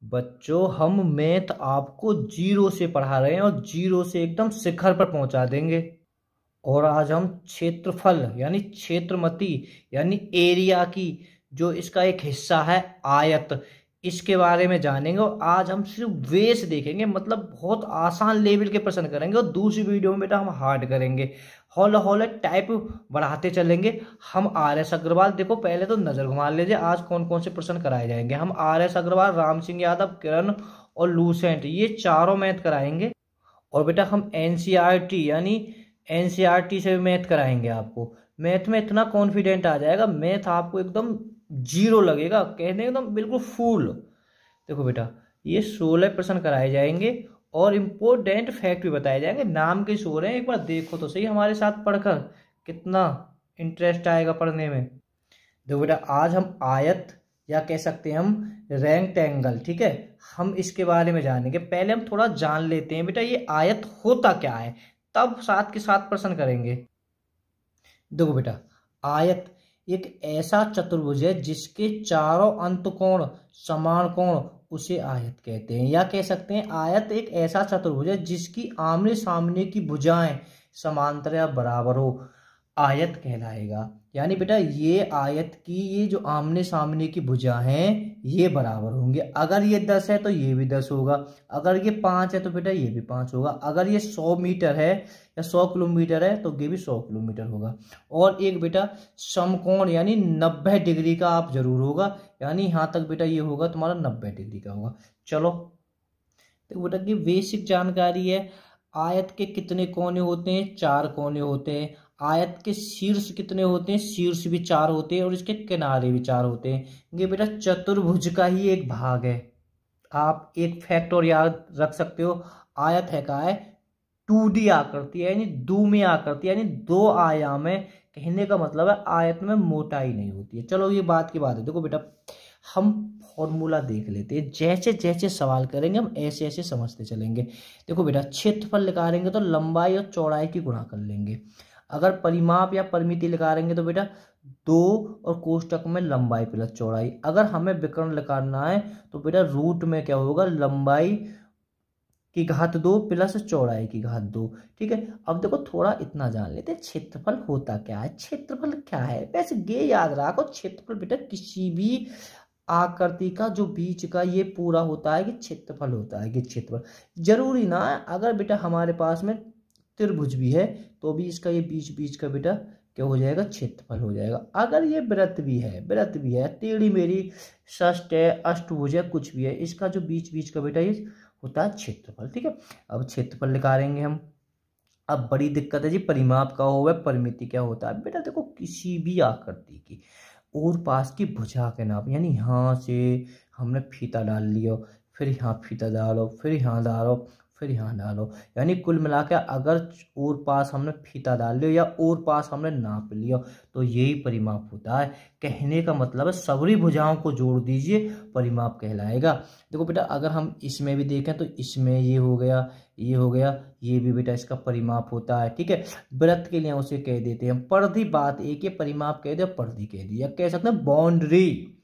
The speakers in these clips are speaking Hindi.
बच्चों हम मैथ आपको जीरो से पढ़ा रहे हैं और जीरो से एकदम शिखर पर पहुंचा देंगे। और आज हम क्षेत्रफल यानी क्षेत्रमति यानी एरिया की जो इसका एक हिस्सा है आयत, इसके बारे में जानेंगे। और आज हम सिर्फ बेस देखेंगे, मतलब बहुत आसान लेवल के प्रश्न करेंगे और दूसरी वीडियो में बेटा हम हार्ड करेंगे। हौले हौले टाइप बढ़ाते चलेंगे। हम आर एस अग्रवाल, देखो पहले तो नजर घुमा लीजिए आज कौन कौन से प्रश्न कराए जाएंगे। हम आर एस अग्रवाल, राम सिंह यादव, किरण और लूसेंट, ये चारों मैथ कराएंगे। और बेटा हम एनसीईआरटी यानी एनसीईआरटी से भी मैथ कराएंगे आपको। मैथ में इतना कॉन्फिडेंट आ जाएगा, मैथ आपको एकदम जीरो लगेगा, कहने एकदम बिल्कुल फूल। देखो बेटा ये 16 प्रश्न कराए जाएंगे और इम्पोर्टेंट फैक्ट भी बताए जाएंगे। नाम के सो रहे हैं, एक बार देखो तो सही हमारे साथ पढ़कर, कितना इंटरेस्ट आएगा पढ़ने में। देखो बेटा आज हम आयत या कह सकते हैं हम रेक्टेंगल, ठीक है, हम इसके बारे में जानेंगे। पहले हम थोड़ा जान लेते हैं बेटा ये आयत होता क्या है, तब साथ के साथ प्रश्न करेंगे। देखो बेटा आयत एक ऐसा चतुर्भुज है जिसके चारों अंत कोण समान कोण, उसे आयत कहते हैं। या कह सकते हैं आयत एक ऐसा चतुर्भुज है जिसकी आमने सामने की भुजाएं समांतर या बराबर हो, आयत कहलाएगा। यानी बेटा ये आयत की ये जो आमने सामने की भुजा हैं ये बराबर होंगे। अगर ये 10 है तो ये भी 10 होगा, अगर ये 5 है तो बेटा ये भी 5 होगा, अगर ये 100 मीटर है या 100 किलोमीटर है तो ये भी 100 किलोमीटर होगा। और एक बेटा समकोण यानी 90 डिग्री का आप जरूर होगा, यानी यहाँ तक बेटा ये होगा तुम्हारा 90 डिग्री का होगा। चलो तो बेटा की बेसिक जानकारी है। आयत के कितने कोने होते हैं? 4 कोने होते हैं। आयत के शीर्ष कितने होते हैं? शीर्ष भी 4 होते हैं और इसके किनारे भी 4 होते हैं। ये बेटा चतुर्भुज का ही एक भाग है। आप एक फैक्ट और याद रख सकते हो, आयत है का है 2D आकृति है, यानी दो में आकृति, यानी 2 आयाम है। कहने का मतलब है आयत में मोटाई नहीं होती है। चलो ये बात की बात है। देखो बेटा हम फॉर्मूला देख लेते हैं, जैसे जैसे सवाल करेंगे हम ऐसे ऐसे समझते चलेंगे। देखो बेटा क्षेत्रफल निकालेंगे तो लंबाई और चौड़ाई की गुणा कर लेंगे। अगर परिमाप या परिमिति निकालेंगे तो बेटा 2 और कोष्टक में लंबाई प्लस चौड़ाई। अगर हमें विकर्ण निकालना है तो बेटा रूट में क्या होगा, लंबाई की घात 2 प्लस चौड़ाई की घात 2। ठीक है, अब देखो थोड़ा इतना जान लेते हैं क्षेत्रफल होता क्या है। क्षेत्रफल क्या है वैसे ये याद रखो, क्षेत्रफल बेटा किसी भी आकृति का जो बीच का ये पूरा होता है कि क्षेत्रफल होता है कि क्षेत्रफल जरूरी ना है। अगर बेटा हमारे पास में त्रिभुज भी है तो भी इसका ये बीच बीच का बेटा क्या हो जाएगा, क्षेत्रफल हो जाएगा। अगर ये वृत्त भी है, वृत्त भी है, टेढ़ी मेरी षष्ठ है, अष्टभुज है, कुछ भी है, इसका जो बीच बीच का बेटा ये होता है क्षेत्रफल। ठीक है, अब क्षेत्रफल निकालेंगे हम। अब बड़ी दिक्कत है जी परिमाप का हो, परिमिति क्या होता है। बेटा देखो किसी भी आकृति की और पास की भुजा के नाप, यानी यहाँ से हमने फीता डाल लिया, फिर यहाँ फीता डालो, फिर यहाँ डालो, फिर यहाँ डालो, यानी कुल मिला के अगर और पास हमने फीता डाल लिया या और पास हमने नाप लिया तो यही परिमाप होता है। कहने का मतलब है सभी भुजाओं को जोड़ दीजिए, परिमाप कहलाएगा। देखो बेटा अगर हम इसमें भी देखें तो इसमें ये हो गया, ये हो गया, ये भी बेटा इसका परिमाप होता है। ठीक है, वृत्त के लिए उसे कह देते हैं परिधि। बात एक है, परिमाप कह दे परिधि कह दिया, कह सकते हैं बाउंड्री।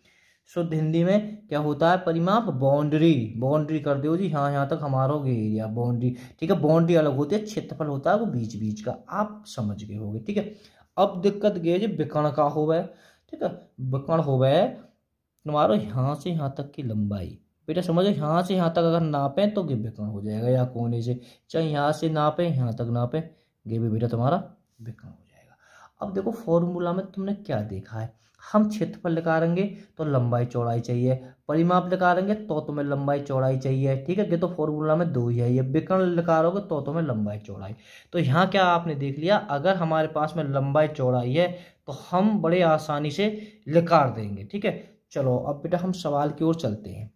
शुद्ध हिंदी में क्या होता है परिमाप, बाउंड्री। बाउंड्री कर दो जी, हाँ यहाँ तक हमारा हो गया एरिया, बाउंड्री। ठीक है, बाउंड्री अलग होती है, क्षेत्रफल होता है वो बीच बीच का, आप समझ गए होंगे। ठीक है, अब दिक्कत ये जी विकर्ण का हो गया। ठीक है, विकर्ण हो गया तुम्हारा यहाँ से यहाँ तक की लंबाई। बेटा समझो यहाँ से यहाँ तक अगर नापें तो ये विकर्ण हो जाएगा, या कोने से चाहे यहाँ से नापें यहाँ तक नापें, ये भी बेटा तुम्हारा विकर्ण हो जाएगा। अब देखो फॉर्मूला में तुमने क्या देखा है, हम क्षेत्रफल निकालेंगे तो लंबाई चौड़ाई चाहिए, परिमाप निकालेंगे तो तुम्हें लंबाई चौड़ाई चाहिए। ठीक है, ये तो फॉर्मूला में 2 ही है, ये विकर्ण निकालोगे तो तुम्हें लंबाई चौड़ाई। तो यहाँ क्या आपने देख लिया, अगर हमारे पास में लंबाई चौड़ाई है तो हम बड़े आसानी से निकाल देंगे। ठीक है, चलो अब बेटा हम सवाल की ओर चलते हैं।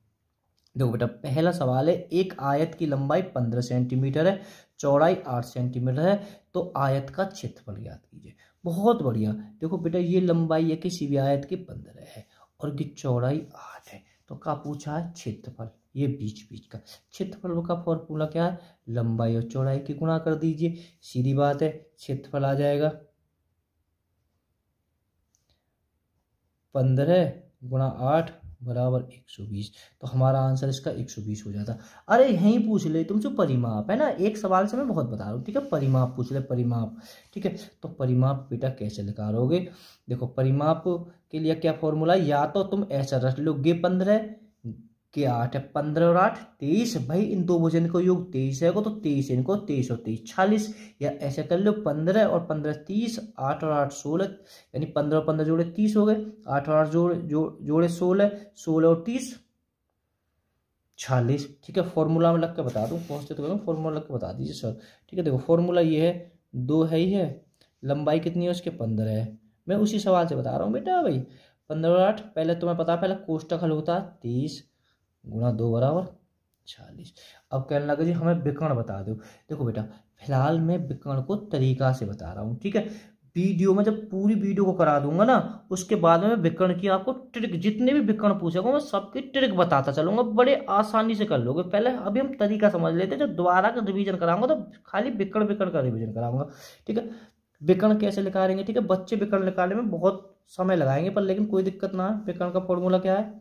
देखो बेटा पहला सवाल है, एक आयत की लंबाई 15 सेंटीमीटर है, चौड़ाई 8 सेंटीमीटर है, तो आयत का क्षेत्रफल ज्ञात कीजिए। बहुत बढ़िया। देखो बेटा ये लंबाई है किसी भी आयत की 15 है और ये चौड़ाई 8 है, तो क्या पूछा है, क्षेत्रफल। ये बीच बीच का क्षेत्रफल का फॉर्मूला क्या है, लंबाई और चौड़ाई की गुणा कर दीजिए, सीधी बात है, क्षेत्रफल आ जाएगा 15 गुणा 8 बराबर 120। तो हमारा आंसर इसका 120 हो जाता। अरे यहीं पूछ ले तुमसे परिमाप, है ना, एक सवाल से मैं बहुत बता रहा हूँ, ठीक है। परिमाप पूछ ले, परिमाप, ठीक है। तो परिमाप बेटा कैसे निकालोगे, देखो परिमाप के लिए क्या फॉर्मूला, या तो तुम ऐसा रख लो, गे 15 के 8 है, 15 और 8 23, भाई इन दो भुजन को योग 23 है को, तो 23 इनको 23 और 23 40, या ऐसे कर लो 15 और 15 30, 8 और 8 16, यानी 15 और 15 जोड़े 30 हो गए, 8 और 8 जोड़े 16, 16 और 30 40, ठीक है। फॉर्मूला में लग के बता दूं, पहुंचते तो फॉर्मूला लग के बता दीजिए सर, ठीक है। देखो फॉर्मूला ये है, 2 है ही है, लंबाई कितनी है उसके 15 है, मैं उसी सवाल से बता रहा हूँ बेटा भाई। 15 और 8 पहले तुम्हें पता, पहले कोष्टक हल होता है 30 गुणा 2 बराबर 40। अब कहने लगा जी हमें विकर्ण बता दो। देखो बेटा फिलहाल मैं विकर्ण को तरीका से बता रहा हूँ, ठीक है। वीडियो में जब पूरी वीडियो को करा दूंगा ना, उसके बाद में विकर्ण की आपको ट्रिक, जितने भी विकर्ण पूछेगा मैं सबकी ट्रिक बताता चलूंगा, बड़े आसानी से कर लोगे। पहले अभी हम तरीका समझ लेते हैं, जब दोबारा का रिवीजन कराऊंगा तो खाली विकर्ण विकर्ण का रिवीजन कराऊंगा, ठीक है। विकर्ण कैसे निकालेंगे, ठीक है, बच्चे विकर्ण निकालने में बहुत समय लगाएंगे, पर लेकिन कोई दिक्कत ना है। विकर्ण का फॉर्मूला क्या है,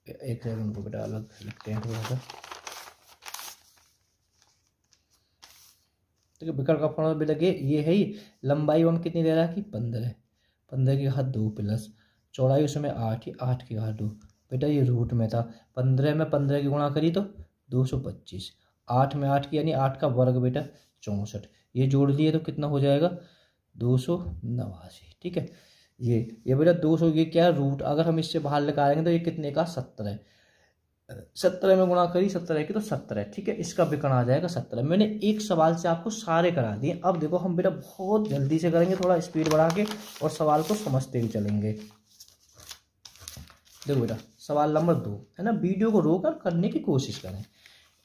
एक सेकंड को बेटा अलग लिखते हैं थोड़ा सा, ठीक है। विकर्ण का फॉर्मूला बेटा ये है ही, लंबाई हम कितनी दे रहा है कि 15, 15 की घात 2 प्लस चौड़ाई उसमें 8 ही, 8 की घात 2, बेटा ये रूट में था, 15 में 15 की गुणा करी तो 225, 8 में 8 की यानी 8 का वर्ग बेटा 64, ये जोड़ दिए तो कितना हो जाएगा 289, ठीक है। ये बेटा 200, ये क्या है रूट, अगर हम इससे बाहर निकालेंगे तो ये कितने का 17, 17 में गुणा करी 17 की तो 17, ठीक है। इसका विकर्ण आ जाएगा 17। मैंने एक सवाल से आपको सारे करा दिए। अब देखो हम बेटा बहुत जल्दी से करेंगे, थोड़ा स्पीड बढ़ा के, और सवाल को समझते भी चलेंगे। देखो बेटा सवाल नंबर 2 है ना, वीडियो को रोककर करने की कोशिश करें।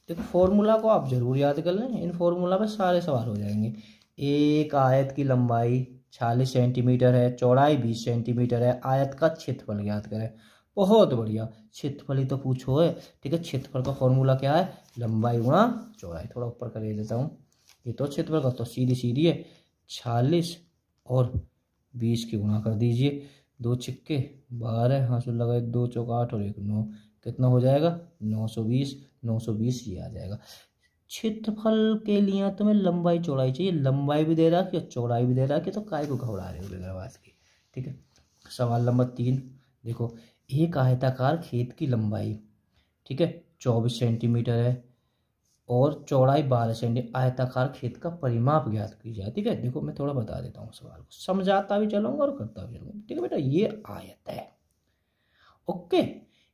देखो फॉर्मूला को आप जरूर याद कर लें, इन फॉर्मूला पे सारे सवाल हो जाएंगे। एक आयत की लंबाई 40 सेंटीमीटर है, चौड़ाई 20 सेंटीमीटर है, आयत का क्षेत्रफल ज्ञात करें। बहुत बढ़िया, क्षेत्रफल ही तो पूछो है, ठीक है। क्षेत्रफल का फॉर्मूला क्या है, लंबाई गुणा चौड़ाई, थोड़ा ऊपर कर देता हूँ, ये तो क्षेत्रफल का तो सीधी सीधी है, 40 और 20 की गुणा कर दीजिए, 2 छिक्के 12, हाँ सो लगाए 2 चौक 8 और 1 9, कितना हो जाएगा 920, 920 ये आ जाएगा। क्षेत्रफल के लिए तुम्हें लंबाई चौड़ाई चाहिए, लंबाई भी दे रहा कि और चौड़ाई भी दे रहा कि, तो काय को घबरा रहे हो बिना बात की, ठीक है। सवाल नंबर 3 देखो, एक आयताकार खेत की लंबाई, ठीक है 24 सेंटीमीटर है और चौड़ाई 12 सेंटीमीटर, आयताकार खेत का परिमाप ज्ञात कीजिए, ठीक है। देखो मैं थोड़ा बता देता हूँ सवाल को, समझाता भी चलूंगा और करता भी चलूंगा, ठीक है बेटा। ये आयत है, ओके,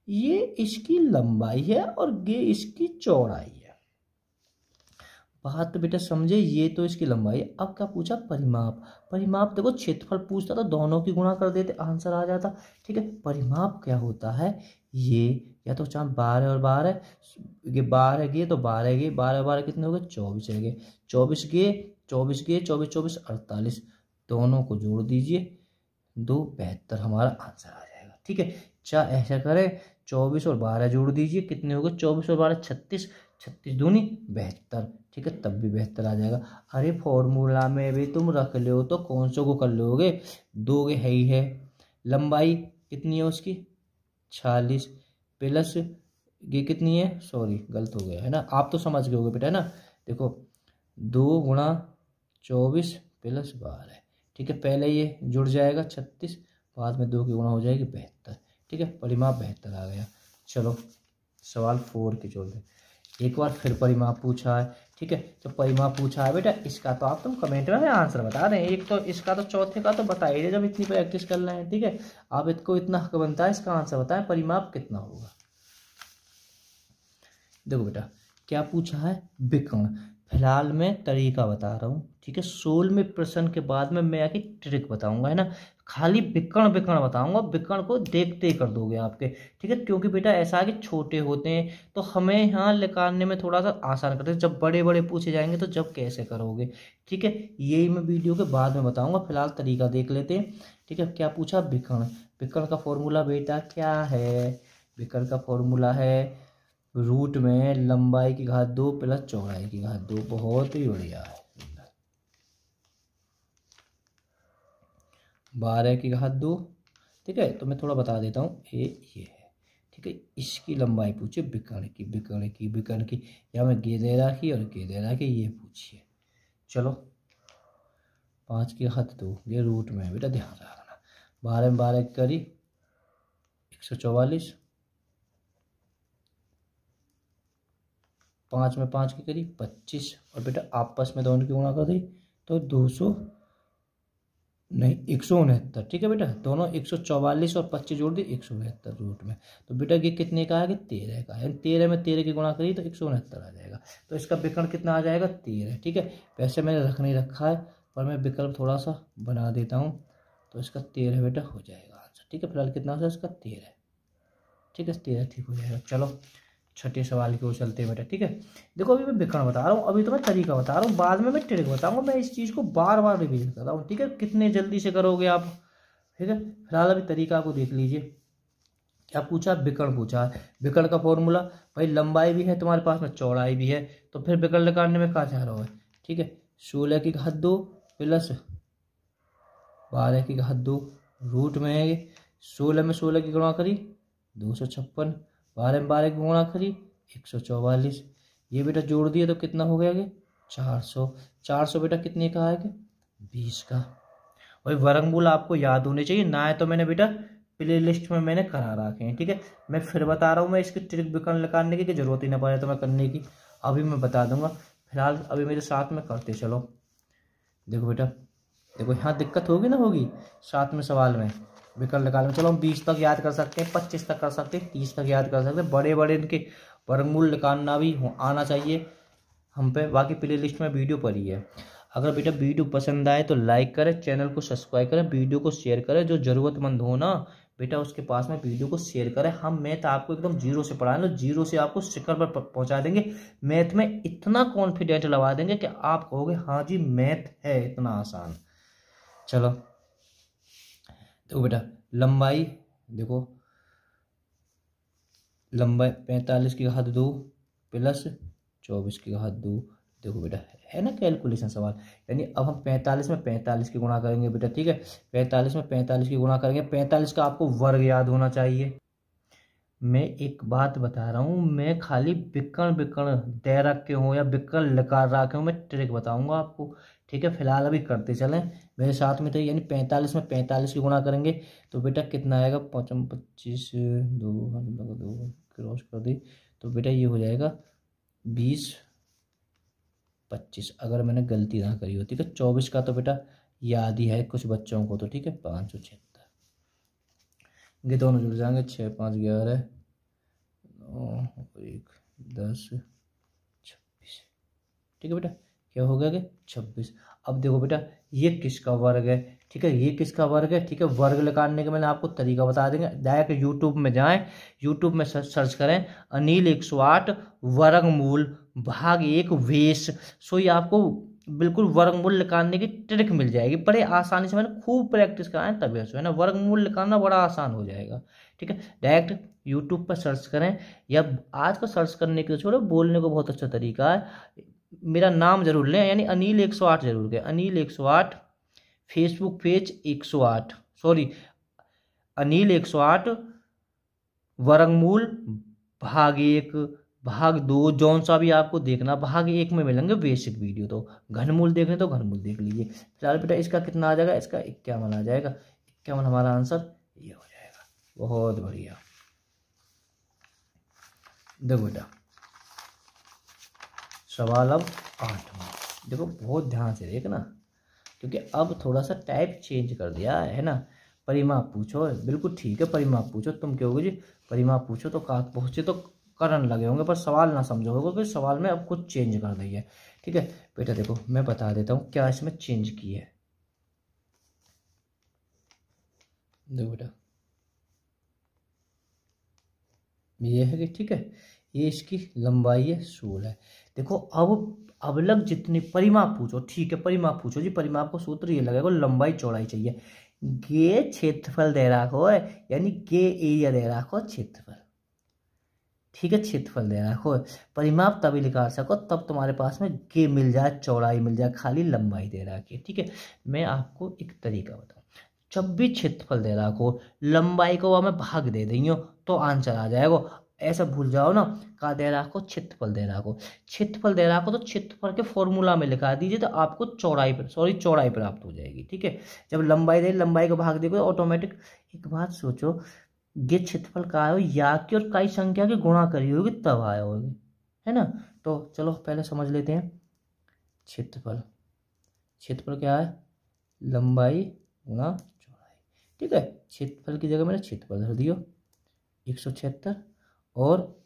ये इसकी लंबाई है और ये इसकी चौड़ाई है। बात तो बेटा समझे, ये तो इसकी लंबाई है। अब क्या पूछा, परिमाप। परिमाप देखो क्षेत्रफल पूछता तो दोनों की गुणा कर देते, आंसर आ जाता, ठीक है। परिमाप क्या होता है, ये या तो चाहे 12 और 12, ये 12 गए तो 12 गए, 12 12 कितने हो गए 24 रह गए, 24 गए 24 गए 24 24 48, दोनों को जोड़ दीजिए 2 72 हमारा आंसर आ जाएगा, ठीक है। चाहे ऐसा करें 24 और 12 जोड़ दीजिए, कितने हो गए 24 और 12 36, 36 दूनी 72, ठीक है, तब भी 72 आ जाएगा। अरे फॉर्मूला में भी तुम रख लो तो कौन सा को कर लोगे, 2 है ही है, लंबाई कितनी है उसकी 46 प्लस ये कितनी है, सॉरी गलत हो गया है ना, आप तो समझ गए होगे बेटा, है ना। देखो 2 गुणा 24 प्लस 12, ठीक है, पहले ये जुड़ जाएगा 36, बाद में 2 की गुणा हो जाएगी 72, ठीक है, परिमाप 72 आ गया। चलो सवाल 4 की जोड़ दें, एक बार फिर परिमाप पूछा है, ठीक है। तो परिमाप पूछा है बेटा इसका, तो आप तुम कमेंट में आंसर बता रहे हैं, एक तो इसका तो चौथे का तो बताइए जब इतनी प्रैक्टिस कर रहे हैं, ठीक है। आप इसको इतना हक बनता है, इसका आंसर बताएं परिमाप कितना होगा। देखो बेटा क्या पूछा है, विकर्ण। फिलहाल मैं तरीका बता रहा हूँ, ठीक है। 16वें प्रश्न के बाद में मैं आके ट्रिक बताऊंगा, है ना। खाली विकर्ण विकर्ण बताऊंगा, विकर्ण को देखते ही कर दोगे आपके, ठीक है। क्योंकि बेटा ऐसा है कि छोटे होते हैं तो हमें यहाँ निकालने में थोड़ा सा आसान करते हैं, जब बड़े बड़े पूछे जाएंगे तो जब कैसे करोगे, ठीक है। यही मैं वीडियो के बाद में बताऊंगा, फिलहाल तरीका देख लेते हैं, ठीक है। क्या पूछा, विकर्ण। विकर्ण का फॉर्मूला बेटा क्या है, विकर्ण का फॉर्मूला है रूट में लंबाई की घात 2 प्लस चौड़ाई की घात 2, बहुत ही बढ़िया है। 12 की घात 2। ठीक है, तो मैं थोड़ा बता देता हूँ, ये है। ठीक है, इसकी लंबाई पूछिए विकर्ण की, या मैं गे दे रखी और गे दे रखी, ये पूछिए। चलो 5 की घात 2, ये रूट में है बेटा, ध्यान रखना। 12 में 12 की करी 144, 5 में 5 की करी 25, और बेटा आपस में दोनों की गुणा कर दी तो 200 नहीं 169। ठीक है बेटा, दोनों 144 और 25 जोड़ दी 169 रूट में। तो बेटा ये कितने का है, 13 का है। 13 में 13 की गुणा करी तो 169 आ जाएगा। तो इसका विकर्ण कितना आ जाएगा, 13। ठीक है, वैसे मैंने रख नहीं रखा है, पर मैं विकल्प थोड़ा सा बना देता हूँ, तो इसका 13 बेटा हो जाएगा आंसर। ठीक है, फिलहाल कितना होगा इसका 13। ठीक है, 13 ठीक हो जाएगा। चलो छठे सवाल की ओर चलते हैं बेटा। ठीक है, देखो अभी मैं विकर्ण बता रहा हूँ, अभी तो मैं तरीका बता रहा हूँ, बाद में मैं ट्रिक बताऊंगा। मैं इस चीज़ को बार बार रिवीजन कर रहा हूँ। ठीक है, कितने जल्दी से करोगे आप। ठीक है, फिलहाल अभी तरीका को देख लीजिए। क्या पूछा, विकर्ण पूछा है। विकर्ण का फॉर्मूला भाई, लंबाई भी है तुम्हारे पास में, चौड़ाई भी है, तो फिर विकर्ण निकालने में क्या चाह रहा है। ठीक है, 16 की घात 2 प्लस 12 की घात 2 रूट में है। 16 में 16 की गुणा करी 256, 12 में 12 की गुणा करी 144। ये बेटा जोड़ दिए तो कितना हो गया, 400। 400 बेटा कितने का आएगा, 20 का। और वर्गमूल आपको याद होने चाहिए ना, है तो मैंने बेटा प्ले लिस्ट में मैंने करा रखे हैं। ठीक है, मैं फिर बता रहा हूँ, मैं इसकी ट्रिक विकर्ण निकालने की जरूरत ही ना पड़े तो मैं करने की, अभी मैं बता दूंगा। फिलहाल अभी मेरे साथ में करते चलो। देखो बेटा, देखो यहाँ दिक्कत होगी ना, होगी साथ में सवाल में विकर्ण निकालने में। चलो हम 20 तक याद कर सकते हैं, 25 तक कर सकते हैं, 30 तक याद कर सकते हैं। बड़े बड़े इनके वर्गमूल निकालना भी आना चाहिए हम पे। बाकी प्ले लिस्ट में वीडियो पड़ी है। अगर बेटा वीडियो पसंद आए तो लाइक करें, चैनल को सब्सक्राइब करें, वीडियो को शेयर करें। जो ज़रूरतमंद हो ना बेटा, उसके पास में वीडियो को शेयर करें। हम मैथ आपको एकदम जीरो से पढ़ाएंगे, जीरो से आपको शिखर पर पहुंचा देंगे। मैथ में इतना कॉन्फिडेंट लगा देंगे कि आप कहोगे हाँ जी मैथ है इतना आसान। चलो देखो बेटा, लंबाई देखो, लंबाई 45 की घात 2 प्लस 24 की घात 2। देखो बेटा है ना कैलकुलेशन सवाल, यानी अब हम 45 में 45 की गुणा करेंगे बेटा। ठीक है, 45 में 45 की गुणा करेंगे। 45 का आपको वर्ग याद होना चाहिए। मैं एक बात बता रहा हूँ, मैं खाली विकर्ण विकर्ण दे रखे हूँ या विकर्ण निकाल रखे हूँ, मैं ट्रिक बताऊंगा आपको। ठीक है, फिलहाल अभी करते चलें मेरे साथ में। तो यानी 45 में 45 की गुणा करेंगे तो बेटा कितना आएगा, 5 25 दो क्रॉस कर दी तो बेटा ये हो जाएगा 20 25, अगर मैंने गलती ना करी हो। ठीक है, 24 का तो बेटा याद ही है कुछ बच्चों को। तो ठीक है, 576, ये दोनों जुड़ जाएंगे, 6 5 11 1 10 26। ठीक है बेटा, क्या हो गया कि 26। अब देखो बेटा ये किसका वर्ग है। ठीक है, ये किसका वर्ग है। ठीक है, वर्ग निकालने का मैंने आपको तरीका बता देंगे। डायरेक्ट यूट्यूब में जाएं, यूट्यूब में सर्च करें अनिल 108 वर्गमूल भाग 1 वेश। सो ये आपको बिल्कुल वर्गमूल निकालने की ट्रिक मिल जाएगी। बड़े आसानी से मैंने खूब प्रैक्टिस कराएं तभी है ना, वर्गमूल निकालना बड़ा आसान हो जाएगा। ठीक है, डायरेक्ट यूट्यूब पर सर्च करें, या आज का सर्च करने के छोड़ो, बोलने को बहुत अच्छा तरीका है। मेरा नाम जरूर लें, यानी अनिल 108 जरूर के, Anil 108 Facebook page 108, sorry Anil 108 वर्गमूल भाग 1 भाग 2, जौन सा भी आपको देखना। भाग 1 में मिलेंगे बेसिक वीडियो, तो घनमूल देखने तो घनमूल देख लीजिए। फिलहाल बेटा इसका कितना आ जाएगा, इसका 51 आ जाएगा। 51 हमारा आंसर ये हो जाएगा। बहुत बढ़िया। देखो बेटा सवाल अब 8वां, देखो बहुत ध्यान से देखना, क्योंकि अब थोड़ा सा टाइप चेंज कर दिया है ना। परिमाप पूछो, बिल्कुल ठीक है, परिमाप पूछो। तुम कहोगे जी परिमाप पूछो तो कहाँ पहुँचे, तो करन लगे होंगे, पर सवाल ना समझोगे क्योंकि सवाल में अब कुछ चेंज कर दी है। ठीक है बेटा, देखो मैं बता देता हूँ क्या इसमें चेंज की है। देखो बेटा ये है कि ठीक है, ये इसकी लंबाई है 16 है। देखो अब लग जितनी परिमाप पूछो, ठीक है परिमाप पूछो जी। परिमाप को सूत्र ये लगेगा, लंबाई चौड़ाई चाहिए। गे क्षेत्रफल दे रखो है, यानी गे एरिया दे रखो क्षेत्रफल। ठीक है, क्षेत्रफल दे रखो, परिमाप तभी निकाल सको तब तुम्हारे पास में गे मिल जाए, चौड़ाई मिल जाए, खाली लंबाई दे रखी है। ठीक है, मैं आपको एक तरीका बताऊँ। जब भी क्षेत्रफल दे रहा हो, लंबाई को हमें भाग दे देंगे तो आंसर आ जाएगा। ऐसा भूल जाओ ना, का दे रहा को क्षेत्रफल दे रहा को, क्षेत्रफल दे रहा को तो क्षेत्रफल के फॉर्मूला में लिखा दीजिए तो आपको चौड़ाई प्राप्त हो जाएगी। ठीक है, जब लंबाई दे, लंबाई को भाग देगा ऑटोमेटिक। एक बात सोचो, ये क्षेत्रफल का आयो या की और कई संख्या की गुणा करी होगी तब आया होगी, है ना। तो चलो पहले समझ लेते हैं क्षेत्रफल। क्षेत्रफल क्या है, लंबाई गुणा चौड़ाई। ठीक है, क्षेत्रफल की जगह मैंने क्षेत्रफल धर दियो 176, और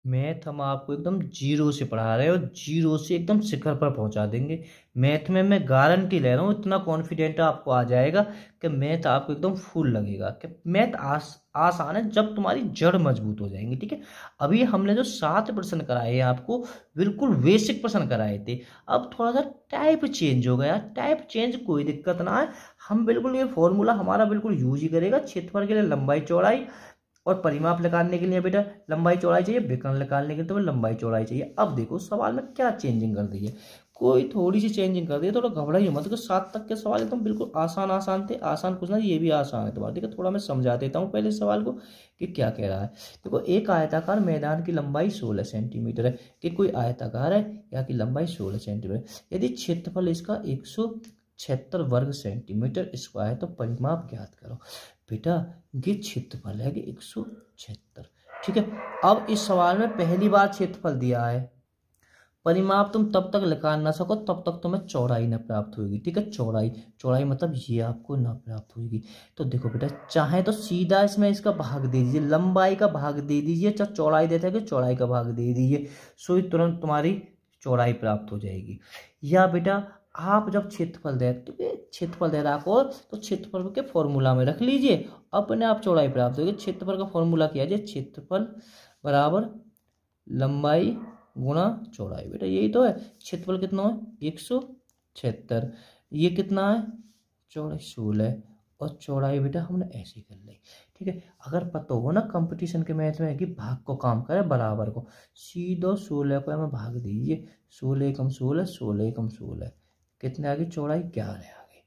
मैथ हम आपको एकदम जीरो से पढ़ा रहे हैं और जीरो से एकदम शिखर पर पहुंचा देंगे। मैथ में मैं गारंटी ले रहा हूँ, इतना कॉन्फिडेंट आपको आ जाएगा कि मैथ आपको एकदम फुल लगेगा कि मैथ आसान है जब तुम्हारी जड़ मजबूत हो जाएंगी। ठीक है, अभी हमने जो 7 प्रश्न कराए हैं आपको, बिल्कुल बेसिक प्रश्न कराए थे। अब थोड़ा सा टाइप चेंज हो गया, टाइप चेंज कोई दिक्कत ना है, हम बिल्कुल ये फॉर्मूला हमारा बिल्कुल यूज ही करेगा। क्षेत्रफल के लिए लंबाई चौड़ाई, और परिमाप निकालने के लिए बेटा लंबाई चौड़ाई चाहिए, विकर्ण निकालने के लिए तो लंबाई चौड़ाई चाहिए। अब देखो सवाल में क्या चेंजिंग कर दी है, कोई थोड़ी सी चेंजिंग कर दी है, थोड़ा घबराइए मत। तो 7 तक के सवाल एकदम बिल्कुल आसान आसान थे, आसान कुछ ना, ये भी आसान है तुम्हारा। ठीक है, थोड़ा मैं समझा देता हूँ पहले सवाल को कि क्या कह रहा है। देखो, एक आयताकार मैदान की लंबाई 16 सेंटीमीटर है, कि कोई आयताकार है या की लंबाई 16 सेंटीमीटर, यदि क्षेत्रफल इसका 176 वर्ग सेंटीमीटर स्क्वायर, तो परिमाप ज्ञात करो। बेटा ये क्षेत्रफल है कि 176। ठीक है, अब इस सवाल में पहली बार क्षेत्रफल दिया है, परिमाप तुम तब तक निकाल ना सको तब तक तुम्हें चौड़ाई न प्राप्त होगी। ठीक है, चौड़ाई मतलब ये आपको न प्राप्त होगी। तो देखो बेटा, चाहे तो सीधा इसमें इसका भाग दे दीजिए, लंबाई का भाग दे दीजिए, चाहे चौड़ाई देते हैं कि चौड़ाई का भाग दे दीजिए, सो ही तुरंत तुम्हारी चौड़ाई प्राप्त हो जाएगी। या बेटा आप जब क्षेत्रफल दे, क्षेत्रफल दे रहा हो तो क्षेत्रफल के फॉर्मूला में रख लीजिए, अपने आप चौड़ाई प्राप्त होगी। क्षेत्रफल का फॉर्मूला क्या है, क्षेत्रफल बराबर लंबाई गुणा चौड़ाई। बेटा यही तो है, क्षेत्रफल कितना है 176, ये कितना है चौड़ाई 16, और चौड़ाई बेटा हमने ऐसे कर ली। ठीक है, अगर पता हो ना कंपटीशन के मैथ में कि भाग को काम करे बराबर को, सीधो 16 को हमें भाग दीजिए, 16 कम 16, 16 कम 16, कितने आ गई चौड़ाई 11 आ गई।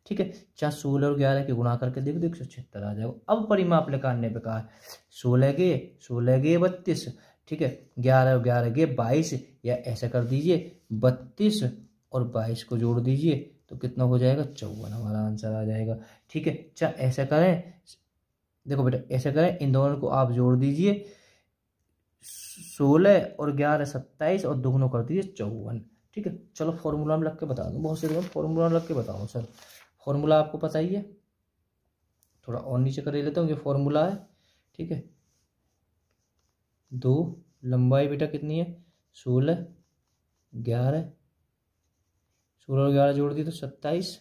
ठीक है, चाहे 16 और 11 के गुणा करके देखो तो 176 आ जाएगा। अब परिमाप निकालने पे कहा है, 16 के 32, ठीक है, 11 और 11 के 22, या ऐसा कर दीजिए 32 और 22 को जोड़ दीजिए तो कितना हो जाएगा 54, हमारा आंसर आ जाएगा। ठीक है, चाहे ऐसा करें, देखो बेटा ऐसा करें, इन दोनों को आप जोड़ दीजिए, 16 और 11 27, और दोनों कर दीजिए 54। ठीक है, चलो फॉर्मूला में लग के बता दूँ, बहुत से लोग फॉर्मूला में लग के बताऊँ सर, फॉर्मूला आपको पता ही है, थोड़ा और नीचे कर लेता हूँ, ये फॉर्मूला है। ठीक है, 2 लंबाई बेटा कितनी है 16, 11, 16 और 11 जोड़ दी तो 27,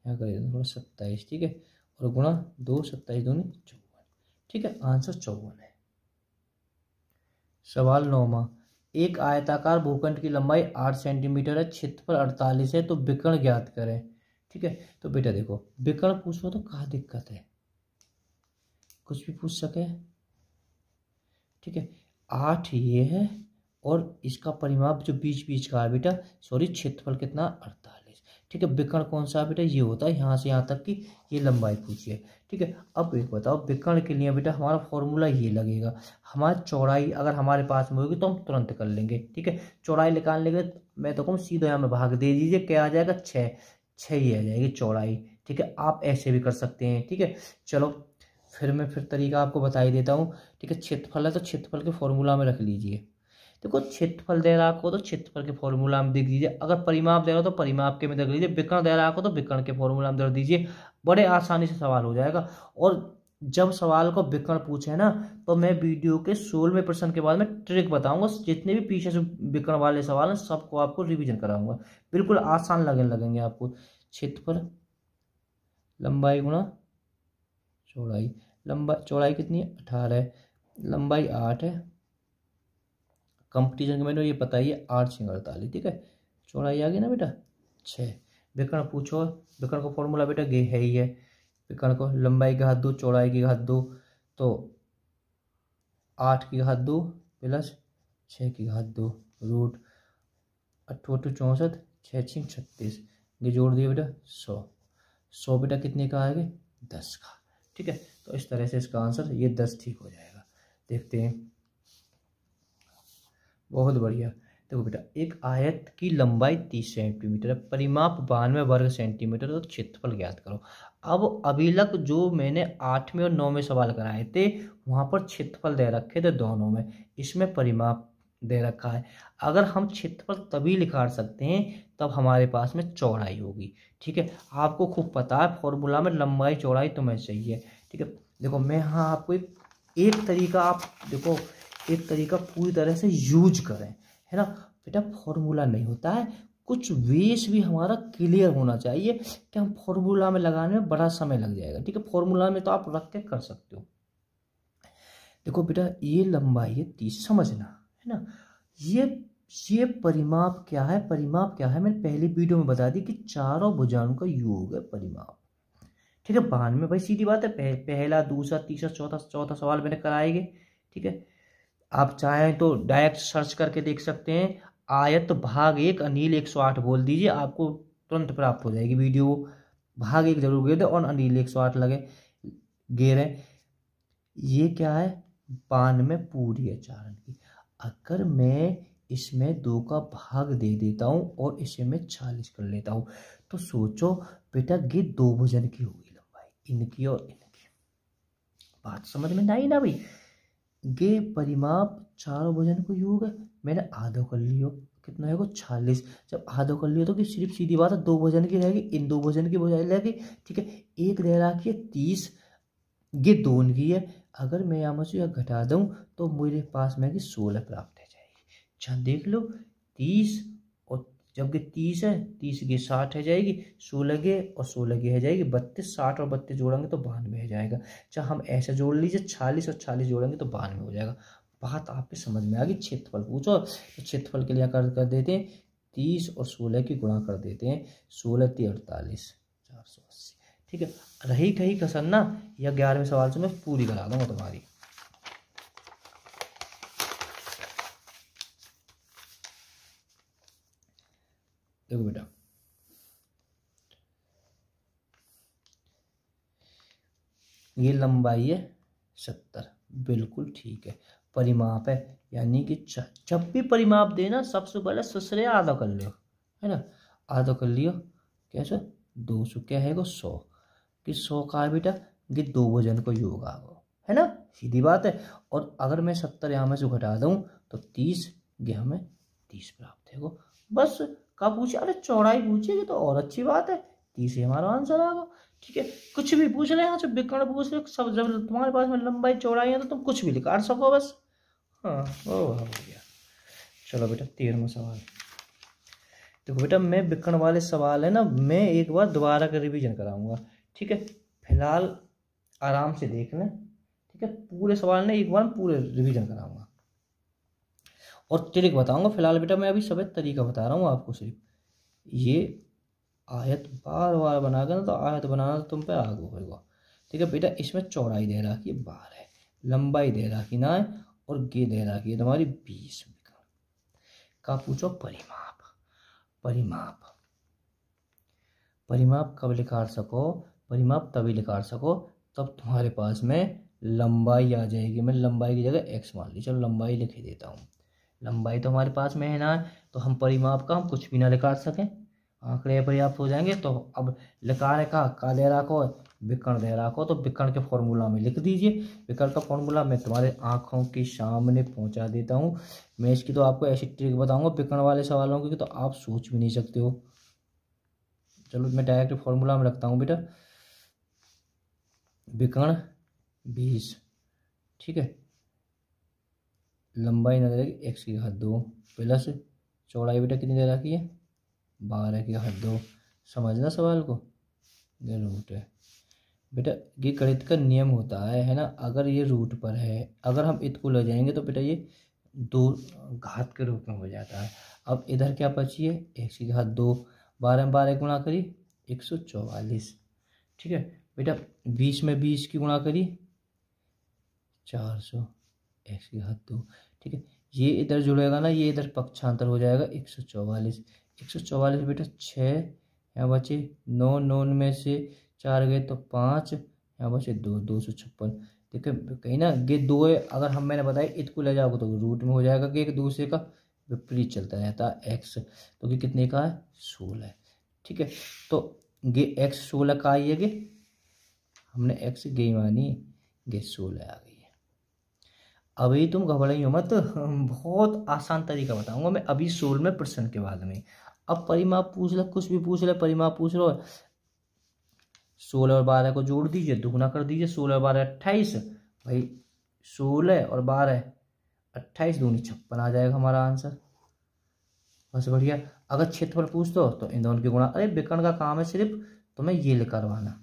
यहाँ कर देते थोड़ा 27। ठीक है, और गुणा 2, 27 दूनी 54। ठीक है, आंसर 54 है। सवाल 9वां, एक आयताकार भूखंड की लंबाई 8 सेंटीमीटर है, क्षेत्रफल 48 है, तो विकर्ण ज्ञात करें। ठीक है, तो बेटा देखो विकर्ण पूछो तो कहाँ दिक्कत है, कुछ भी पूछ सके। ठीक है, 8 ये है, और इसका परिमाप जो बीच बीच का है बेटा, सॉरी क्षेत्रफल कितना 48। ठीक है, विकर्ण कौन सा बेटा, ये होता है यहाँ से यहाँ तक की ये लंबाई पूछी है। ठीक है, अब एक बताओ विकर्ण के लिए बेटा हमारा फॉर्मूला ये लगेगा, हमारी चौड़ाई अगर हमारे पास में होगी तो हम तुरंत कर लेंगे। ठीक है, चौड़ाई निकालने के लिए मैं तो कहूँ सीधे यहाँ में भाग दे दीजिए, क्या आ जाएगा 6, 6 ही आ जाएगी चौड़ाई। ठीक है, आप ऐसे भी कर सकते हैं। ठीक है, चलो फिर तरीका आपको बता ही देता हूँ। ठीक है, क्षेत्रफल है तो क्षेत्रफल के फॉर्मूला में रख लीजिए। देखो क्षेत्रफल दे रहा आपको तो क्षेत्रफल के फॉर्मूला में देख दीजिए, अगर परिमाप दे रहा हो तो परिमाप के में देख लीजिए, विकर्ण दे रहा आपको तो विकर्ण के फॉर्मूला में दे दीजिए, बड़े आसानी से सवाल हो जाएगा। और जब सवाल को विकर्ण पूछे ना, तो मैं वीडियो के 16वें प्रश्न के बाद में ट्रिक बताऊंगा, जितने भी पीछे से विकर्ण वाले सवाल हैं सबको आपको रिवीजन कराऊंगा, बिल्कुल आसान लगेंगे आपको। क्षेत्रफल लंबाई गुणा चौड़ाई, चौड़ाई कितनी है 18 है, लंबाई 8 है, कंपटीशन के मैंने ये पता ही है 8 6 48। ठीक है, चौड़ाई आ गई ना बेटा 6। विकर्ण पूछो, विकर्ण को फॉर्मूला बेटा गे है ही है, विकर्ण को लंबाई की घात 2 चौड़ाई की घात 2, तो 8 की घात 2 प्लस 6 की घात 2 रूट अट्ठो अट्ठो 64, 6 36, ये जोड़ दिए बेटा 100। 100 बेटा कितने का आएगा? 10 का। ठीक है, तो इस तरह से इसका आंसर ये 10 ठीक हो जाएगा। देखते हैं, बहुत बढ़िया। देखो बेटा, एक आयत की लंबाई 30 सेंटीमीटर है, परिमाप 92 वर्ग सेंटीमीटर, तो क्षेत्रफल ज्ञात करो। अब अभी तक जो मैंने 8वें और 9वें सवाल कराए थे वहां पर क्षेत्रफल दे रखे थे दोनों में, इसमें परिमाप दे रखा है। अगर हम क्षेत्रफल तभी निकाल सकते हैं तब हमारे पास में चौड़ाई होगी। ठीक है, आपको खूब पता है फॉर्मूला में लंबाई चौड़ाई तुम्हें चाहिए। ठीक है, देखो मैं यहाँ आपको एक तरीका, आप देखो एक तरीका पूरी तरह से यूज करें, है ना बेटा। फॉर्मूला नहीं होता है, कुछ बेस भी हमारा क्लियर होना चाहिए कि हम फॉर्मूला में लगाने में बड़ा समय लग जाएगा। ठीक है, फॉर्मूला में तो आप रख के कर सकते हो। देखो बेटा, ये लंबाई है 30, समझना, है ना। ये परिमाप क्या है? परिमाप क्या है मैंने पहली वीडियो में बता दी कि चारों भुजाओं का योग है परिमाप। ठीक है, 92 भाई सीधी बात है, पहला दूसरा तीसरा चौथा सवाल मैंने कराएंगे। ठीक है, आप चाहें तो डायरेक्ट सर्च करके देख सकते हैं, आयत भाग 1 अनिल 108 बोल दीजिए, आपको तुरंत प्राप्त हो जाएगी वीडियो। भाग 1 जरूर गे दे और अनिल 108 लगे गे रहे। ये क्या है? 92 पूरी है चारण की। अगर मैं इसमें 2 का भाग दे देता हूं और इसे मैं 40 कर लेता हूं, तो सोचो बेटा ये 2 भुजन की होगी लंबाई, इनकी और इनकी। बात समझ में नहीं ना भाई? ये परिमाप चारों भुजन को योग है, मैंने आधो कर लियो, कितना है वो 40। जब आधो कर लियो तो कि सिर्फ सीधी बात है 2 भुजन की रहेगी, इन 2 भुजन की भुजाई रहेगी। ठीक है, एक दे रखी है 30, ये 2 की है। अगर मैं यहाँ से घटा दूं तो मेरे पास में 16 प्राप्त हो जाएगी। अच्छा देख लो, 30 और जबकि 30 है, 30 की 60 है जाएगी, 16 के और 16 की है जाएगी 32, 60 और 32 जोड़ेंगे तो 92 हो जाएगा। अच्छा हम ऐसे जोड़ लीजिए, 40 और 40 जोड़ेंगे तो 92 हो जाएगा। बात आपके समझ में आ गई। क्षेत्रफल पूछो तो क्षेत्रफल के लिए कर देते हैं 30 और 16 की गुणा कर देते हैं, 16 × 48, 480। ठीक है, रही कहीं कसर ना, या 11वें सवाल से मैं पूरी करा दूंगा तुम्हारी। देखो बेटा, ये लंबाई है 70, बिल्कुल ठीक है। परिमाप है, यानी कि जब भी परिमाप देना सबसे पहले ससुरे आधा कर लियो, है ना। आधा कर लियो, कैसे 200 क्या है वो 100, कि 100 का है बेटा कि 2 वजन को योग आ गो, है ना, सीधी बात है। और अगर मैं 70 यहाँ में से घटा दूं तो 30, ये हमें 30 प्राप्त है वो। बस का पूछे, अरे चौड़ाई पूछेगी तो और अच्छी बात है, 30 ही हमारा आंसर आ गया। ठीक है, कुछ भी पूछ ले, यहाँ से विकर्ण पूछ ले, सब जब तुम्हारे पास में लंबाई चौड़ाई है तो तुम कुछ भी निकाल सको बस। हाँ ओ हो गया। चलो बेटा 13वां सवाल। देखो बेटा, मैं विकर्ण वाले सवाल है ना, मैं एक बार दोबारा का रिवीजन कराऊंगा। ठीक है, फिलहाल आराम से देख लें। ठीक है, पूरे सवाल ने एक बार पूरे रिवीजन कराऊंगा और ट्रिक बताऊंगा। फिलहाल बेटा मैं अभी सब तरीका बता रहा हूँ आपको, सिर्फ ये आयत बार बार बनाकर ना, तो आयत बनाना तो तुम पे आगे होगा। ठीक है बेटा, इसमें चौड़ाई दे रखी है 12 है, लंबाई दे रखी ना है, और ये दे रखी है तुम्हारी 20 का। पूछो परिमाप। परिमाप परिमाप कब निकाल सको? परिमाप तभी निकाल सको तब तुम्हारे पास में लंबाई आ जाएगी। मैं लंबाई की जगह x मान ली, चलो लंबाई लिख देता हूँ। लंबाई तो हमारे पास में है ना, तो हम परिमाप का हम कुछ भी ना निकाल सकें, आंकड़े पर्याप्त हो जाएंगे। तो अब लिखाने का दे रखो, विकर्ण दे रखो, तो विकर्ण के फॉर्मूला में लिख दीजिए। विकर्ण का फॉर्मूला मैं तुम्हारे आंखों के सामने पहुंचा देता हूँ। मैं इसकी तो आपको ऐसी ट्रिक बताऊंगा विकर्ण वाले सवालों की तो आप सोच भी नहीं सकते हो। चलो मैं डायरेक्ट फॉर्मूला में रखता हूँ बेटा, विकर्ण 20, ठीक है, लंबाई न दे रखी x की घात 2 प्लस चौड़ाई बेटा कितनी दे रखी है 12 की घात 2। समझना सवाल को, ये रूट है बेटा। ये गणित का नियम होता है ना। अगर ये रूट पर है, अगर हम इसको ले जाएंगे तो बेटा ये 2 घात के रूप में हो जाता है। अब इधर क्या बची है x की घात 2, 12 में 12 गुणा करी 144। ठीक है बेटा, 20 में 20 की गुणा करी 400, x की घात 2। ठीक है, ये इधर जुड़ेगा ना, ये इधर पक्षांतर हो जाएगा 144। 144 बेटा 6, यहाँ बचे 9, 9 में से 4 गए तो 5, यहाँ बचे 2, 256। देखिए कहीं ना ये 2 है, अगर हम मैंने बताया इसको ले जाओगे तो रूट में हो जाएगा कि एक दूसरे का विपरीत चलता रहता है एक्स, तो कि कितने का है 16। ठीक है, तो ये एक्स 16 का आई है कि हमने एक्स गई मानी, ये 16 आ गई है। अभी तुम घबराइयो मत, बहुत आसान तरीका बताऊंगा मैं अभी 16वें प्रश्न के बाद में। अब परिमाप पूछ ले, कुछ भी पूछ ले, परिमाप पूछ लो। 16 और 12 को जोड़ दीजिए, दुगना कर दीजिए, 16 और 12 28। भाई 16 और 12 28 दूनी 56 आ जाएगा हमारा आंसर। बस बढ़िया। अगर क्षेत्रफल पूछ दो तो इन दोनों की गुणा, अरे विकर्ण का काम है सिर्फ तुम्हें ये लिख करवाना।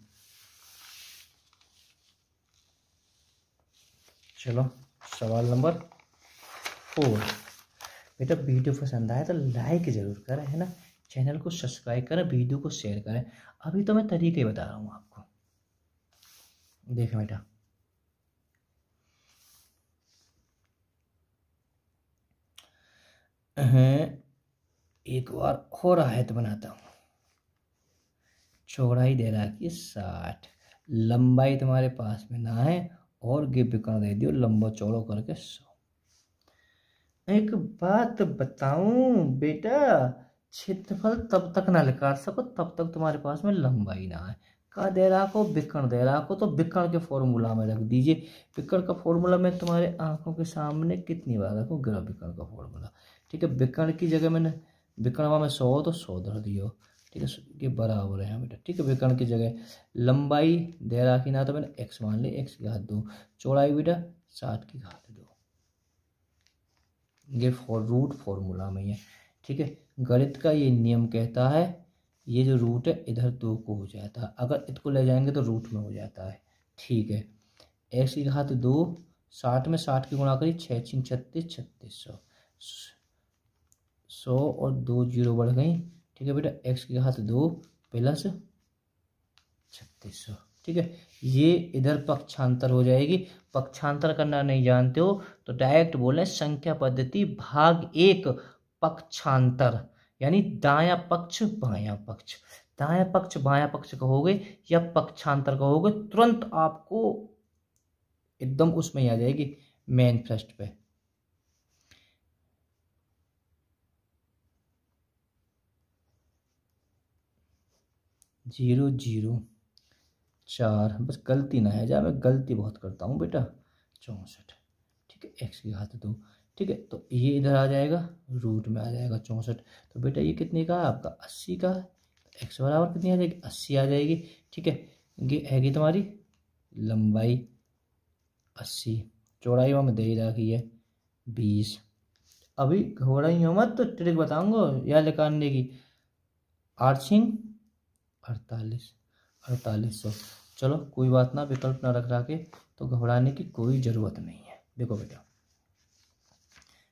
चलो सवाल नंबर 4। बेटा वीडियो पसंद आए तो लाइक जरूर करें, है ना, चैनल को सब्सक्राइब करें, वीडियो को शेयर करें। अभी तो मैं तरीके बता रहा हूँ आपको। देखें बेटा, एक बार और आयत बनाता हूँ। चौड़ाई दे रहा है कि 60, लंबाई तुम्हारे पास में ना है, और गे विकर्ण दे दियो लंबा चौड़ा करके 100। एक बात बताऊं बेटा, क्षेत्रफल तब तक ना निकाल सको तब तक तुम्हारे पास में लंबाई ना है। का दे रहा को विकर्ण दे रहा को, तो विकर्ण के फॉर्मूला में रख दीजिए। विकर्ण का फॉर्मूला में तुम्हारे आंखों के सामने कितनी बार रखो, गिरा विकर्ण का फॉर्मूला। ठीक है, विकर्ण की जगह मैंने विकर्ण में 100 तो 100 धर दियो। ठीक है, ये बराबर है बेटा। ठीक है, विकर्ण की जगह लंबाई दे रहा की ना, तो मैंने x मान ली, x की घात 2। चौड़ाई बेटा 60 की घात 2। ये रूट फॉर्मूला में है। ठीक है, गणित का ये नियम कहता है ये जो रूट है इधर 2 को हो जाता है, अगर इसको ले जाएंगे तो रूट में हो जाता है। ठीक है, x की घात 2, 60 में 60 की गुणा करी, 6 6 36, 3600, 100 और 2 जीरो बढ़ गई। ठीक है बेटा, x की घात 2 प्लस 3600। ठीक है, ये इधर पक्षांतर हो जाएगी। पक्षांतर करना नहीं जानते हो तो डायरेक्ट बोले संख्या पद्धति भाग 1 पक्षांतर, यानी दायां पक्ष बायां पक्ष। दायां पक्ष बायां पक्ष कहोगे या पक्षांतर कहोगे, तुरंत आपको एकदम उसमें आ जाएगी मेन फर्स्ट पे। जीरो जीरो 4, बस गलती ना है जा, मैं गलती बहुत करता हूँ बेटा। 64। ठीक है, x की घात 2। ठीक है, तो ये इधर आ जाएगा, रूट में आ जाएगा 64। तो बेटा ये कितने का है आपका 80 का है, तो x बराबर कितनी आ जाएगी 80 आ जाएगी। ठीक है, ये हैगी तुम्हारी लंबाई 80, चौड़ाई में दे रखी है 20। अभी घबराई हो मत, तो ट्रिक बताऊंगा या निकालने की। 8 सिंह 48, 4800। चलो कोई बात ना, विकल्प ना रख के तो घबराने की कोई ज़रूरत नहीं है। देखो बेटा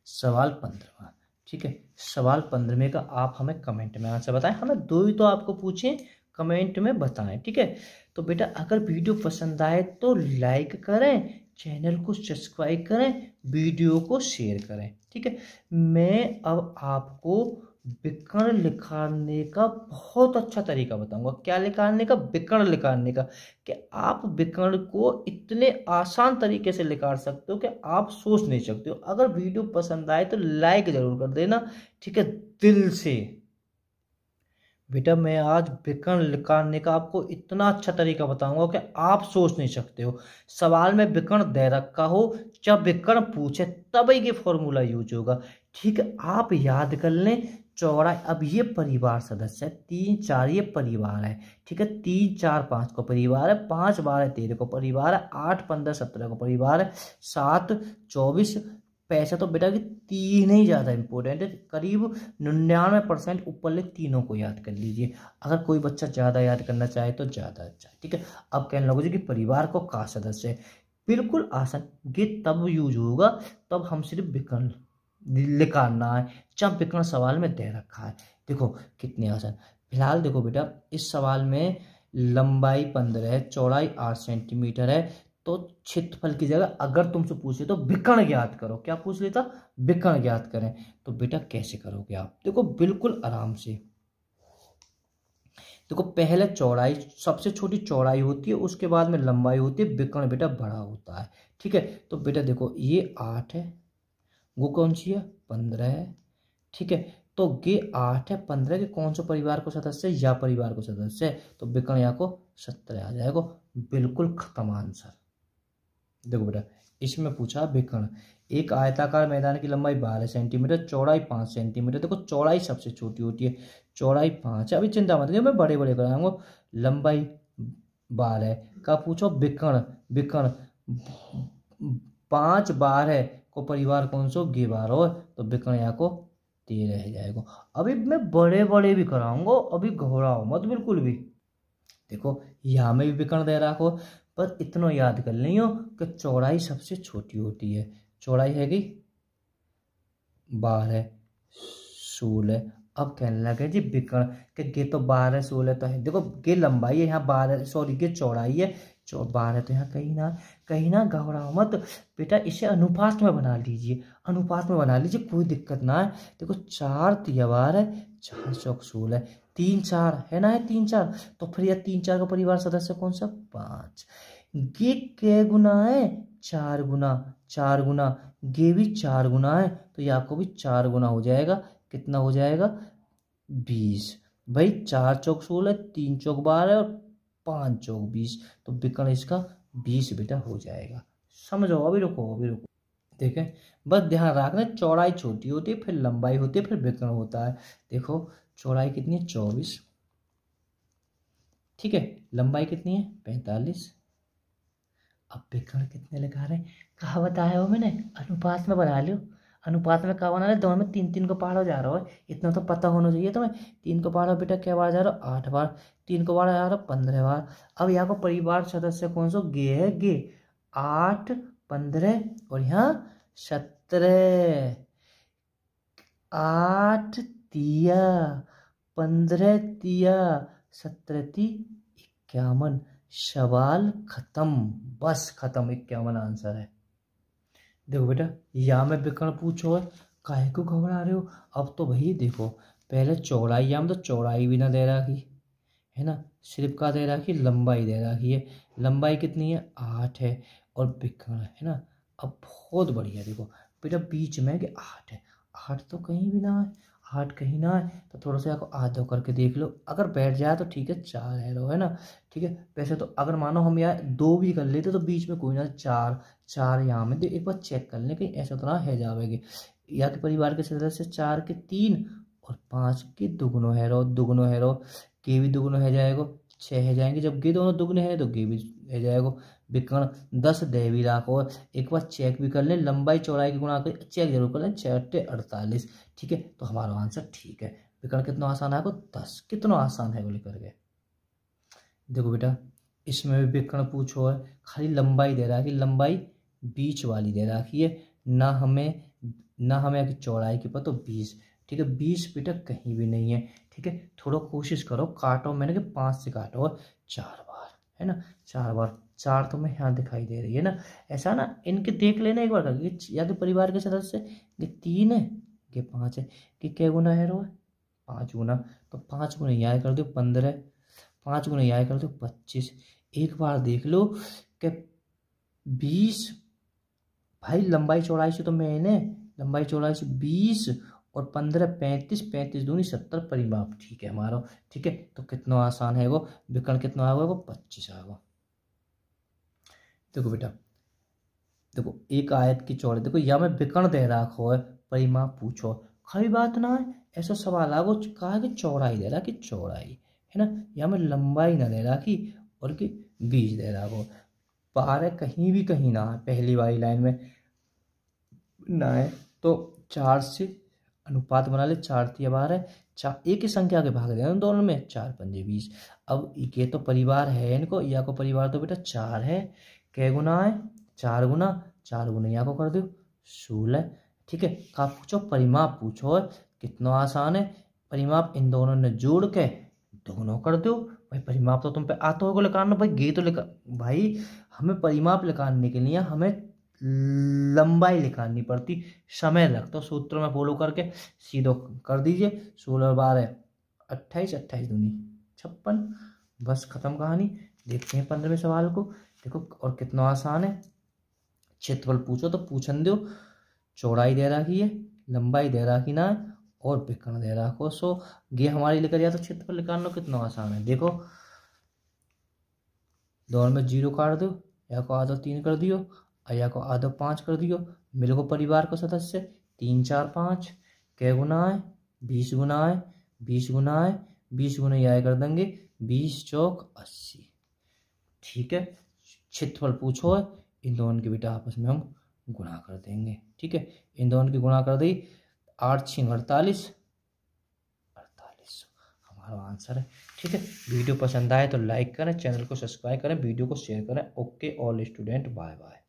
सवाल 15वां। ठीक है, सवाल 15वें का आप हमें कमेंट में आंसर बताएं। हमें 2 ही तो आपको पूछे, कमेंट में बताएं। ठीक है, तो बेटा अगर वीडियो पसंद आए तो लाइक करें, चैनल को सब्सक्राइब करें, वीडियो को शेयर करें। ठीक है, मैं अब आपको विकर्ण निकालने का बहुत अच्छा तरीका बताऊंगा। क्या निकालने का? विकर्ण निकालने का। कि आप विकर्ण को इतने आसान तरीके से निकाल सकते हो कि आप सोच नहीं सकते हो। अगर वीडियो पसंद आए तो लाइक जरूर कर देना। ठीक है, दिल से। बेटा मैं आज विकर्ण निकालने का आपको इतना अच्छा तरीका बताऊंगा कि आप सोच नहीं सकते हो। सवाल में विकर्ण दे रखा हो, जब विकर्ण पूछे तब ये फॉर्मूला यूज होगा। ठीक है, आप याद कर लें। चौड़ाई, अब ये परिवार सदस्य है, 3 4 ये परिवार है। ठीक है, 3 4 5 को परिवार है, 5 12 13 को परिवार है, 8 15 17 को परिवार है, 7 24 पैसा। तो बेटा कि 3 ही ज़्यादा इंपॉर्टेंट है। करीब 99% ऊपर ले तीनों को याद कर लीजिए। अगर कोई बच्चा ज़्यादा याद करना चाहे तो ज़्यादा अच्छा है। ठीक है, अब कहने लगो जी कि परिवार को का सदस्य है, बिल्कुल आसान। ये तब यूज होगा तब हम सिर्फ विकर्ण निकालना है जब विकर्ण सवाल में दे रखा है। देखो कितने आसान। फिलहाल देखो बेटा, इस सवाल में लंबाई 15 है, चौड़ाई 8 सेंटीमीटर है, तो क्षेत्रफल की जगह अगर तुमसे पूछे तो विकर्ण ज्ञात करो, क्या पूछ लेता, विकर्ण ज्ञात करें, तो बेटा कैसे करोगे आप, देखो बिल्कुल आराम से। देखो पहले चौड़ाई, सबसे छोटी चौड़ाई होती है, उसके बाद में लंबाई होती है, विकर्ण बेटा बड़ा होता है। ठीक है, तो बेटा देखो ये 8 है, वो कौन सी है, 15 है। ठीक है, तो ये 8 है, 15 के कौन सा परिवार को सदस्य है, या परिवार को सदस्य है, तो विकर्ण यहाँ को 17 आ जाएगा, बिल्कुल खत्म आंसर। देखो बेटा इसमें पूछा विकर्ण, एक आयताकार मैदान की लंबाई 12 सेंटीमीटर, चौड़ाई 5 सेंटीमीटर। देखो चौड़ाई सबसे छोटी होती है, चौड़ाई 5 है, अभी चिंता मत करिए मैं बड़े बड़े कराऊंगा। लंबाई 12 का पूछो विकर्ण, विकर्ण 5 12 को परिवार कौन सो, गे 12, तो विकर्ण यहाँ को 13 रह जाएगा। अभी मैं बड़े बड़े भी कराऊंगा, अभी घबराओ मत बिल्कुल भी। देखो यहाँ में भी विकर्ण दे रखा हो, पर इतना याद कर लियो कि चौड़ाई सबसे छोटी होती है, चौड़ाई है कि 12 16। अब कहने लगे जी विकर्ण कि गे तो 12 16 तो है, देखो गे लंबाई है यहाँ 12, सॉरी गे चौड़ाई है 12, तो यहाँ कहीं ना घबराओ मत बेटा, इसे अनुपात में बना लीजिए, अनुपात में बना लीजिए, कोई दिक्कत ना है। देखो 4 तिया 12, 4 चौक 16, 3 4 है ना, है 3 4, तो फिर यह 3 4 का परिवार सदस्य कौन सा, 5। गे कै गुना है, 4 गुना, 4 गुना, गे भी 4 गुना है, तो यहाँ को भी 4 गुना हो जाएगा, कितना हो जाएगा 20। भाई 4 चौक 16, 3 चौक 12 और 5 चौक 20, तो विकर्ण इसका 20 बेटा हो जाएगा। समझो, अभी रुको अभी रुको, देखें बस ध्यान रखना, चौड़ाई छोटी होती है, फिर लंबाई होती है, फिर विकर्ण होता है। देखो चौड़ाई कितनी है 24, ठीक है, लंबाई कितनी है 45। अब विकर्ण कितने लगा रहे हैं, कहा बताया हो मैंने, अनुपात में बना लियो, अनुपात में कहा बना रहे, दोनों में 3 3 को पहाड़ो जा रहा है, इतना तो पता होना चाहिए तुम्हें। 3 को पहाड़ो बेटा क्या बार जा रहा हो, 8 बार, 3 को बार जा रहा हो 15 बार। अब यहाँ को परिवार सदस्य कौन सा, गे है, गे 8 15 और यहाँ 17, 8 तिया 15 तिया 17 ती 51, सवाल खत्म, बस खत्म, 51 आंसर है। देखो बेटा या में विकर्ण पूछो है, काहे को घबरा रहे हो, अब तो भाई देखो पहले चौड़ाई, या में तो चौड़ाई भी ना दे रखी है ना, सिर्फ का दे रखी लंबाई दे रखी है, लंबाई कितनी है 8 है, और विकर्ण है ना। अब बहुत बढ़िया, देखो बेटा बीच में कि 8 है, 8 तो कहीं भी ना है, 8 कहीं ना है, तो थोड़ा सा आपको आधा करके देख लो, अगर बैठ जाए तो ठीक है 4 है रो, है ना। ठीक है, वैसे तो अगर मानो हम यहाँ 2 भी कर लेते तो बीच में कोई ना 4 4 यहाँ में, तो एक बार चेक कर लें कहीं ऐसा तो ना है जाएगी। या के परिवार के सदस्य 4 के 3 और 5 के दुगुनो है रो, दुगुनो है रो, के भी दुगुनो है जाएगा, 6 है जाएंगे, जब गे दोनों दुगने हैं तो गे भी है जाएगा। विकर्ण 10 दे भी राखो, एक बार चेक भी कर लें, लंबाई चौड़ाई की गुणा कर चेक जरूर कर लें, 6 48। ठीक है, तो हमारा आंसर ठीक है। विकर्ण कितना आसान है, 10, कितना आसान है बोले करके। देखो बेटा इसमें भी विकर्ण पूछो है, खाली लंबाई दे रहा है कि लंबाई बीच वाली दे रखी है, ना हमें चौड़ाई की पता, तो 20। ठीक है, 20 बेटा कहीं भी नहीं है। ठीक है, थोड़ा कोशिश करो, काटो, मैंने कि 5 से काटो 4 बार, है ना, 4 बार, 4 तो मैं यहाँ दिखाई दे रही है ना, ऐसा ना इनके देख लेना एक बार करके, या तो परिवार के सदस्य ये 3 है, ये 5 है, कि क्या गुना है रो, 5 गुना, तो 5 गुना यहाँ कर दो 15, 5 गुना यहाँ कर दो 25। एक बार देख लो कि 20, भाई लंबाई चौड़ाई से तो मैंने, लंबाई चौड़ाई से 20 और 15 35, 35 दूनी 70 परिमाप, ठीक है हमारा। ठीक है, तो कितना आसान है वो, विकर्ण कितना आएगा वो 25 आएगा। देखो बेटा, देखो एक आयत की चौड़ाई, देखो या मैं विकर्ण दे रखा है, परिमाप पूछो, खरी बात ना है, ऐसा सवाल आगो कहा कि चौड़ाई दे रहा कि चौड़ाई, है ना, या मैं लंबाई ना दे रहा कि, और कि 20 दे रहा हो, 12 कहीं भी कहीं ना है, पहली वाली लाइन में ना है, तो 4 से अनुपात बना ले, 4 तिया 12, 4 एक ही संख्या के भाग देना दोनों में, 4 पंजे 20। अब ये तो परिवार है इनको, या को परिवार तो बेटा 4 है, कै गुना है 4 गुना, 4 गुना यहाँ को कर दो 16। ठीक है, का पूछो परिमाप पूछो, कितना आसान है, परिमाप इन दोनों ने जोड़ के दोनों कर दो भाई। परिमाप तो तुम पे आता होगा निकालना भाई, ये तो भाई हमें परिमाप निकालने के लिए हमें लंबाई निकालनी पड़ती, समय लगता। सूत्र में फॉलो करके सीधो कर दीजिए। 16 12 28, 28 दूनी 56, बस खत्म कहानी। देखते हैं 15वें सवाल को। देखो और कितना आसान है। क्षेत्रफल पूछो तो पूछन दो, चौड़ाई दे रखी है, लंबाई दे रखी ना है, और विकर्ण दे रखो। सो ये हमारी लेकर या तो क्षेत्रफल निकालना कितना आसान है। देखो दोनों में 0 काट दो, या को आधो 3 कर दियो, और या को आधो 5 कर दियो। मिल को परिवार को सदस्य 3 4 5 कै गुना है 20 गुना है 20 गुना है 20 गुना यह कर देंगे 20 चौक 80। ठीक है, क्षेत्रफल पूछो है, इन दोनों के बेटा आपस में हम गुणा कर देंगे। ठीक है, इन दोनों की गुणा कर दी, 8 6 48 हमारा आंसर है। ठीक है, वीडियो पसंद आए तो लाइक करें, चैनल को सब्सक्राइब करें, वीडियो को शेयर करें। Okay all student, bye bye.